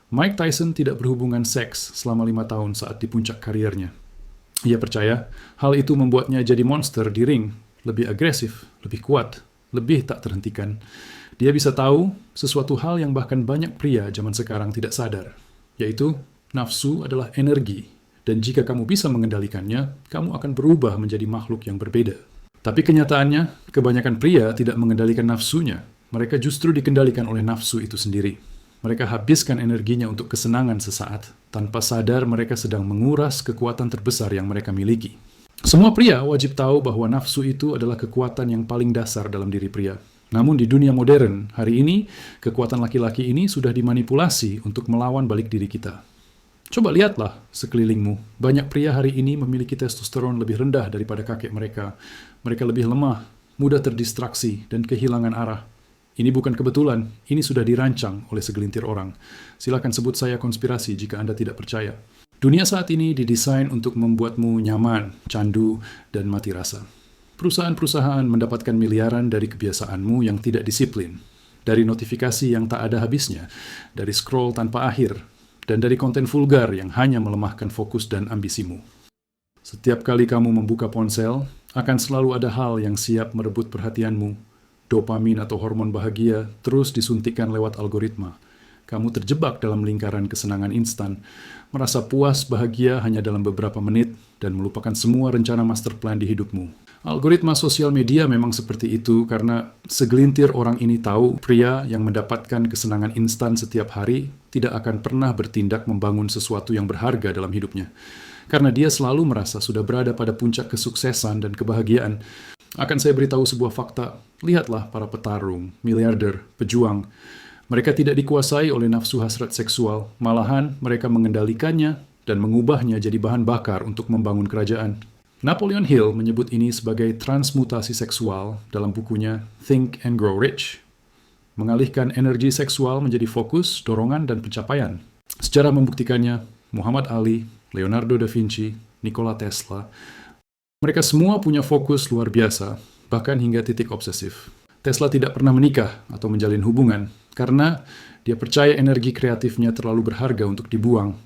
Mike Tyson tidak berhubungan seks selama 5 tahun saat di puncak karirnya. Ia percaya hal itu membuatnya jadi monster di ring, lebih agresif, lebih kuat, lebih tak terhentikan. Dia bisa tahu sesuatu hal yang bahkan banyak pria zaman sekarang tidak sadar, yaitu nafsu adalah energi, dan jika kamu bisa mengendalikannya, kamu akan berubah menjadi makhluk yang berbeda. Tapi kenyataannya, kebanyakan pria tidak mengendalikan nafsunya. Mereka justru dikendalikan oleh nafsu itu sendiri. Mereka habiskan energinya untuk kesenangan sesaat, tanpa sadar mereka sedang menguras kekuatan terbesar yang mereka miliki. Semua pria wajib tahu bahwa nafsu itu adalah kekuatan yang paling dasar dalam diri pria. Namun di dunia modern, hari ini, kekuatan laki-laki ini sudah dimanipulasi untuk melawan balik diri kita. Coba lihatlah sekelilingmu. Banyak pria hari ini memiliki testosteron lebih rendah daripada kakek mereka. Mereka lebih lemah, mudah terdistraksi, dan kehilangan arah. Ini bukan kebetulan, ini sudah dirancang oleh segelintir orang. Silakan sebut saya konspirasi jika Anda tidak percaya. Dunia saat ini didesain untuk membuatmu nyaman, candu, dan mati rasa. Perusahaan-perusahaan mendapatkan miliaran dari kebiasaanmu yang tidak disiplin, dari notifikasi yang tak ada habisnya, dari scroll tanpa akhir, dan dari konten vulgar yang hanya melemahkan fokus dan ambisimu. Setiap kali kamu membuka ponsel, akan selalu ada hal yang siap merebut perhatianmu. Dopamin atau hormon bahagia terus disuntikkan lewat algoritma. Kamu terjebak dalam lingkaran kesenangan instan, merasa puas bahagia hanya dalam beberapa menit, dan melupakan semua rencana master plan di hidupmu. Algoritma sosial media memang seperti itu karena segelintir orang ini tahu pria yang mendapatkan kesenangan instan setiap hari tidak akan pernah bertindak membangun sesuatu yang berharga dalam hidupnya. Karena dia selalu merasa sudah berada pada puncak kesuksesan dan kebahagiaan. Akan saya beritahu sebuah fakta. Lihatlah para petarung, miliarder, pejuang. Mereka tidak dikuasai oleh nafsu hasrat seksual. Malahan mereka mengendalikannya dan mengubahnya jadi bahan bakar untuk membangun kerajaan. Napoleon Hill menyebut ini sebagai transmutasi seksual dalam bukunya Think and Grow Rich. Mengalihkan energi seksual menjadi fokus, dorongan, dan pencapaian. Sejarah membuktikannya, Muhammad Ali, Leonardo da Vinci, Nikola Tesla, mereka semua punya fokus luar biasa, bahkan hingga titik obsesif. Tesla tidak pernah menikah atau menjalin hubungan, karena dia percaya energi kreatifnya terlalu berharga untuk dibuang.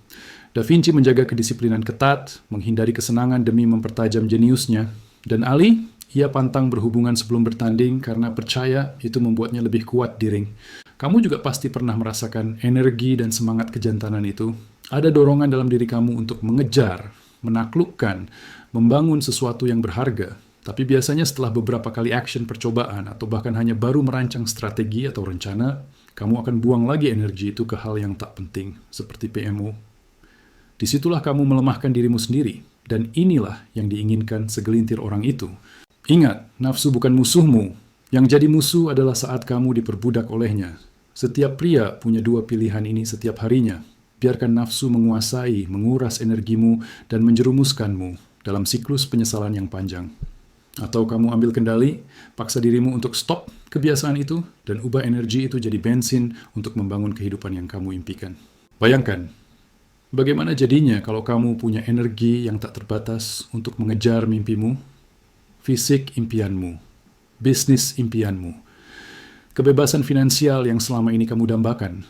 Da Vinci menjaga kedisiplinan ketat, menghindari kesenangan demi mempertajam jeniusnya. Dan Ali, ia pantang berhubungan sebelum bertanding karena percaya itu membuatnya lebih kuat di ring. Kamu juga pasti pernah merasakan energi dan semangat kejantanan itu. Ada dorongan dalam diri kamu untuk mengejar, menaklukkan, membangun sesuatu yang berharga. Tapi biasanya setelah beberapa kali action percobaan atau bahkan hanya baru merancang strategi atau rencana, kamu akan buang lagi energi itu ke hal yang tak penting, seperti PMO. Disitulah kamu melemahkan dirimu sendiri, dan inilah yang diinginkan segelintir orang itu. Ingat, nafsu bukan musuhmu. Yang jadi musuh adalah saat kamu diperbudak olehnya. Setiap pria punya dua pilihan ini setiap harinya. Biarkan nafsu menguasai, menguras energimu, dan menjerumuskanmu dalam siklus penyesalan yang panjang. Atau kamu ambil kendali, paksa dirimu untuk stop kebiasaan itu, dan ubah energi itu jadi bensin untuk membangun kehidupan yang kamu impikan. Bayangkan, bagaimana jadinya kalau kamu punya energi yang tak terbatas untuk mengejar mimpimu, fisik impianmu, bisnis impianmu, kebebasan finansial yang selama ini kamu dambakan.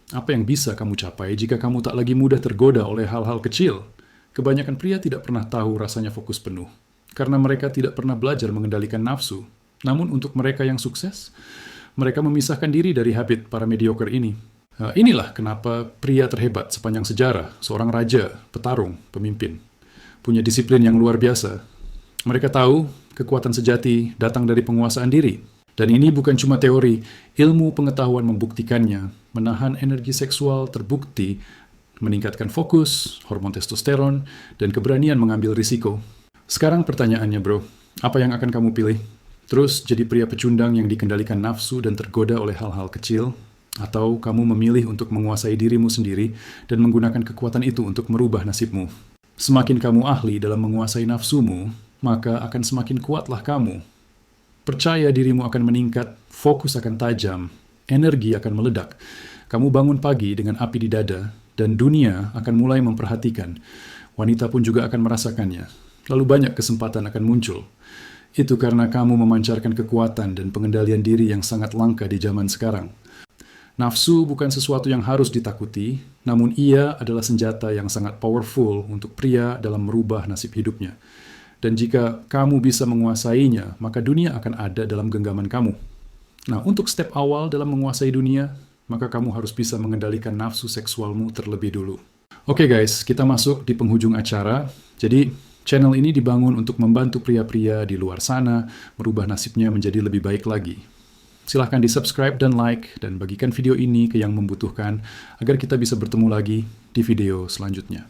Apa yang bisa kamu capai jika kamu tak lagi mudah tergoda oleh hal-hal kecil? Kebanyakan pria tidak pernah tahu rasanya fokus penuh, karena mereka tidak pernah belajar mengendalikan nafsu. Namun untuk mereka yang sukses, mereka memisahkan diri dari habit para mediocre ini. Inilah kenapa pria terhebat sepanjang sejarah, seorang raja, petarung, pemimpin, punya disiplin yang luar biasa. Mereka tahu kekuatan sejati datang dari penguasaan diri. Dan ini bukan cuma teori, ilmu pengetahuan membuktikannya. Menahan energi seksual terbukti meningkatkan fokus, hormon testosteron, dan keberanian mengambil risiko. Sekarang pertanyaannya bro, apa yang akan kamu pilih? Terus jadi pria pecundang yang dikendalikan nafsu dan tergoda oleh hal-hal kecil? Atau kamu memilih untuk menguasai dirimu sendiri dan menggunakan kekuatan itu untuk merubah nasibmu? Semakin kamu ahli dalam menguasai nafsumu, maka akan semakin kuatlah kamu. Percaya dirimu akan meningkat, fokus akan tajam, energi akan meledak. Kamu bangun pagi dengan api di dada, dan dunia akan mulai memperhatikan. Wanita pun juga akan merasakannya. Lalu banyak kesempatan akan muncul. Itu karena kamu memancarkan kekuatan dan pengendalian diri yang sangat langka di zaman sekarang. Nafsu bukan sesuatu yang harus ditakuti, namun ia adalah senjata yang sangat powerful untuk pria dalam merubah nasib hidupnya. Dan jika kamu bisa menguasainya, maka dunia akan ada dalam genggaman kamu. Nah, untuk step awal dalam menguasai dunia, maka kamu harus bisa mengendalikan nafsu seksualmu terlebih dulu. Oke guys, kita masuk di penghujung acara. Jadi, channel ini dibangun untuk membantu pria-pria di luar sana merubah nasibnya menjadi lebih baik lagi. Silahkan di-subscribe dan like, dan bagikan video ini ke yang membutuhkan agar kita bisa bertemu lagi di video selanjutnya.